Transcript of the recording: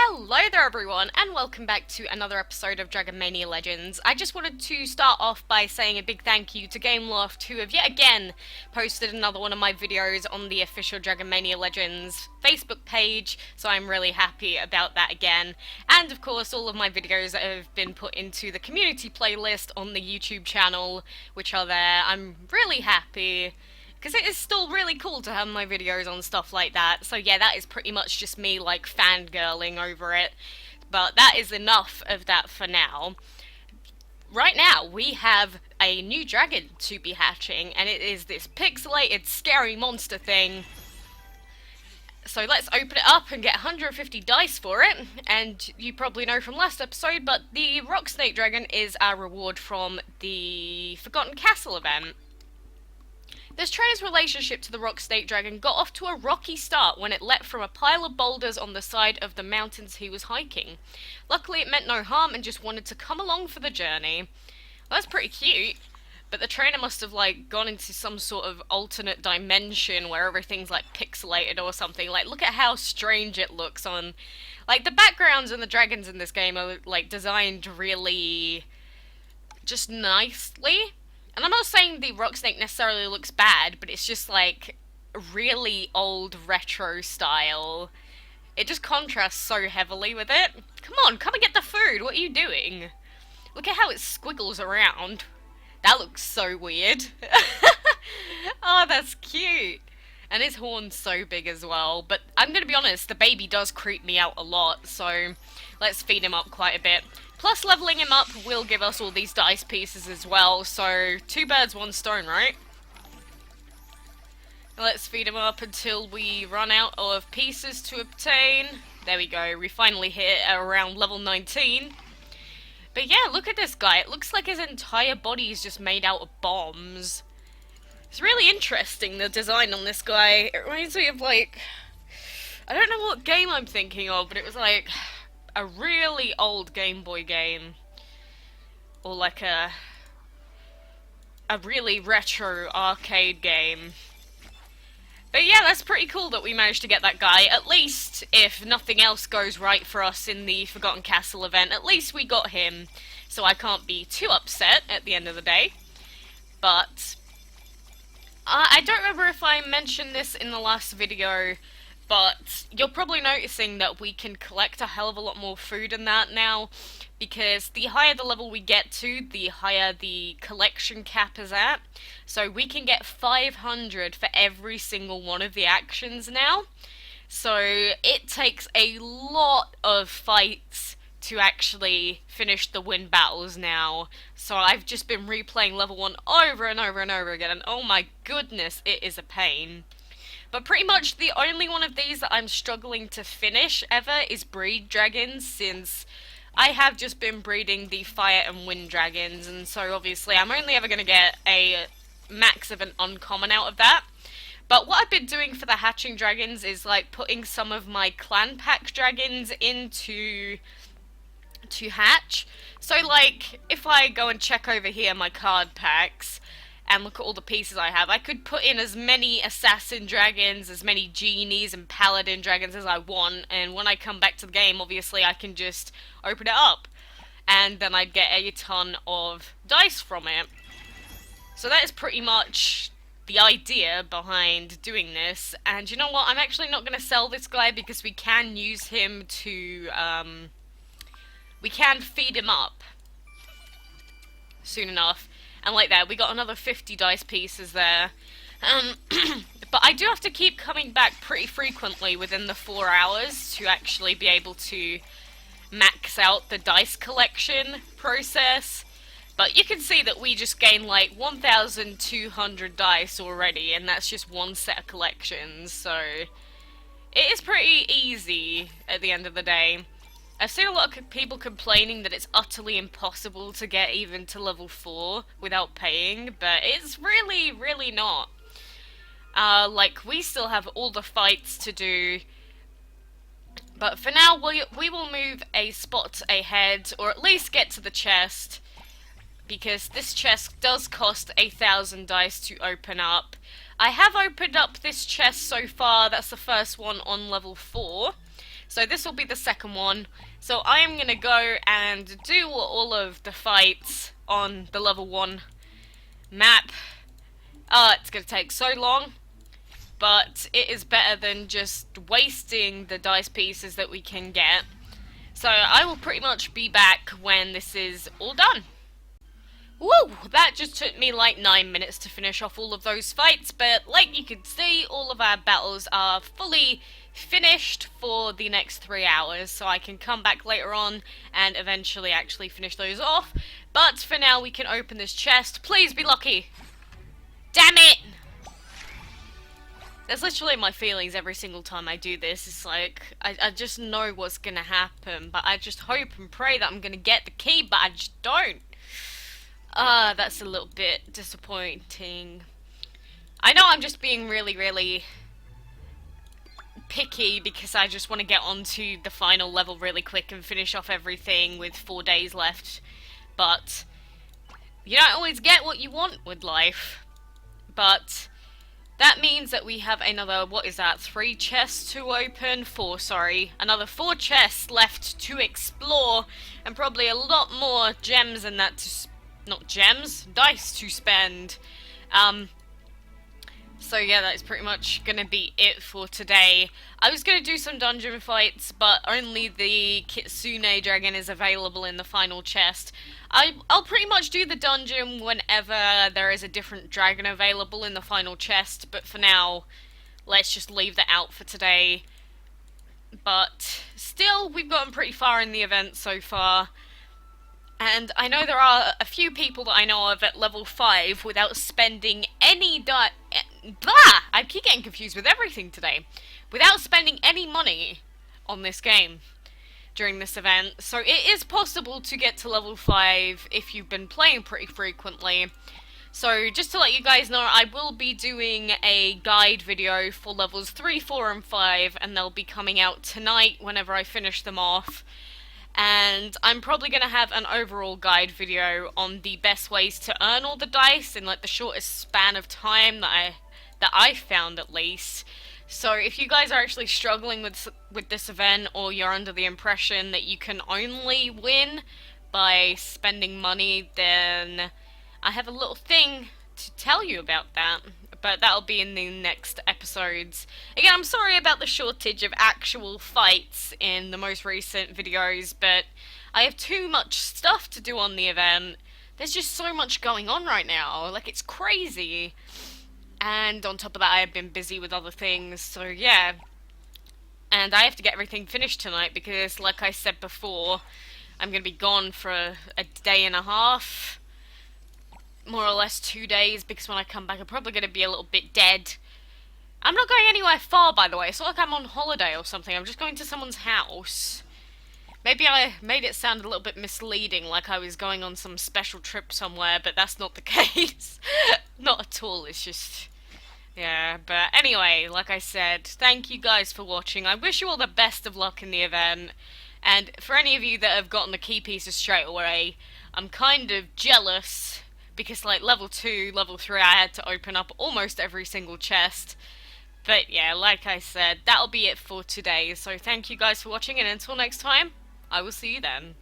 Hello there everyone, and welcome back to another episode of Dragon Mania Legends. I just wanted to start off by saying a big thank you to GameLoft, who have yet again posted another one of my videos on the official Dragon Mania Legends Facebook page, so I'm really happy about that again. And of course all of my videos that have been put into the community playlist on the YouTube channel, which are there. I'm really happy. Because it is still really cool to have my videos on stuff like that. So yeah, that is pretty much just me, like, fangirling over it. But that is enough of that for now. Right now, we have a new dragon to be hatching, and it is this pixelated, scary monster thing. So let's open it up and get 150 dice for it. And you probably know from last episode, but the Rock Snake Dragon is our reward from the Forgotten Castle event. This trainer's relationship to the Rock Snake Dragon got off to a rocky start when it leapt from a pile of boulders on the side of the mountains he was hiking. Luckily it meant no harm and just wanted to come along for the journey. Well, that's pretty cute, but the trainer must have, like, gone into some sort of alternate dimension where everything's, like, pixelated or something. Like, look at how strange it looks on... Like, the backgrounds and the dragons in this game are, like, designed really... just nicely. And I'm not saying the Rock Snake necessarily looks bad, but it's just like really old retro style. It just contrasts so heavily with it. Come on, come and get the food. What are you doing? Look at how it squiggles around. That looks so weird. Oh, that's cute. And his horn's so big as well. But I'm gonna be honest, the baby does creep me out a lot, so let's feed him up quite a bit. Plus, leveling him up will give us all these dice pieces as well, so 2 birds, 1 stone, right? Let's feed him up until we run out of pieces to obtain. There we go, we finally hit around level 19. But yeah, look at this guy. It looks like his entire body is just made out of bombs. It's really interesting, the design on this guy. It reminds me of, like... I don't know what game I'm thinking of, but it was like... a really old Game Boy game, or like a really retro arcade game. But yeah, that's pretty cool that we managed to get that guy. At least, if nothing else goes right for us in the Forgotten Castle event, at least we got him, so I can't be too upset at the end of the day. But I don't remember if I mentioned this in the last video, but you're probably noticing that we can collect a hell of a lot more food in that now, because the higher the level we get to, the higher the collection cap is at. So we can get 500 for every single one of the actions now. So it takes a lot of fights to actually finish the win battles now. So I've just been replaying level 1 over and over and over again, and oh my goodness, it is a pain. But pretty much the only one of these that I'm struggling to finish ever is breed dragons, since I have just been breeding the fire and wind dragons, and so obviously I'm only ever going to get a max of an uncommon out of that. But what I've been doing for the hatching dragons is, like, putting some of my clan pack dragons into to hatch. So, like, if I go and check over here my card packs and look at all the pieces I have, I could put in as many assassin dragons, as many genies and paladin dragons as I want, and when I come back to the game, obviously I can just open it up, and then I'd get a ton of dice from it. So that is pretty much the idea behind doing this, and you know what, I'm actually not going to sell this guy because we can use him to, we can feed him up soon enough. And like that, we got another 50 dice pieces there. But I do have to keep coming back pretty frequently within the 4 hours to actually be able to max out the dice collection process. But you can see that we just gained like 1,200 dice already, and that's just one set of collections, so it is pretty easy at the end of the day. I've seen a lot of people complaining that it's utterly impossible to get even to level 4 without paying, but it's really, really not. Like, we still have all the fights to do, but for now we will move a spot ahead, or at least get to the chest, because this chest does cost 1,000 dice to open up. I have opened up this chest so far, that's the first one on level 4. So this will be the second one. So I am going to go and do all of the fights on the level 1 map. It's going to take so long, but it is better than just wasting the dice pieces that we can get. So I will pretty much be back when this is all done. Woo! That just took me like 9 minutes to finish off all of those fights, but like you can see, all of our battles are fully finished for the next 3 hours, so I can come back later on and eventually actually finish those off. But for now, we can open this chest. Please be lucky! Damn it! That's literally my feelings every single time I do this. It's like, I just know what's gonna happen, but I just hope and pray that I'm gonna get the key, but I just don't. That's a little bit disappointing. I know I'm just being really picky because I just want to get onto the final level really quick and finish off everything with 4 days left. But you don't always get what you want with life. But that means that we have another, what is that, 3 chests to open? 4, sorry. Another 4 chests left to explore, and probably a lot more gems than that to not gems, dice to spend. So yeah, that's pretty much gonna be it for today. I was gonna do some dungeon fights, but only the Kitsune dragon is available in the final chest. I'll pretty much do the dungeon whenever there is a different dragon available in the final chest, but for now, let's just leave that out for today. But still, we've gotten pretty far in the event so far. And I know there are a few people that I know of at level 5 without spending any blah! I keep getting confused with everything today. Without spending any money on this game during this event. So it is possible to get to level 5 if you've been playing pretty frequently. So just to let you guys know, I will be doing a guide video for levels 3, 4, and 5, and they'll be coming out tonight whenever I finish them off. And I'm probably going to have an overall guide video on the best ways to earn all the dice in like the shortest span of time that I've found at least. So if you guys are actually struggling with this event, or you're under the impression that you can only win by spending money, then I have a little thing to tell you about that. But that'll be in the next episodes. Again, I'm sorry about the shortage of actual fights in the most recent videos, but I have too much stuff to do on the event. There's just so much going on right now, like it's crazy. And on top of that, I have been busy with other things, so yeah. And I have to get everything finished tonight because, like I said before, I'm going to be gone for a day and a half. More or less 2 days, because when I come back I'm probably going to be a little bit dead. I'm not going anywhere far, by the way. It's not like I'm on holiday or something. I'm just going to someone's house. Maybe I made it sound a little bit misleading, like I was going on some special trip somewhere, but that's not the case. Not at all, it's just... yeah, but anyway, like I said, thank you guys for watching. I wish you all the best of luck in the event. And for any of you that have gotten the key pieces straight away, I'm kind of jealous. Because, like, level 2, level 3, I had to open up almost every single chest. But, yeah, like I said, that'll be it for today. So, thank you guys for watching, and until next time, I will see you then.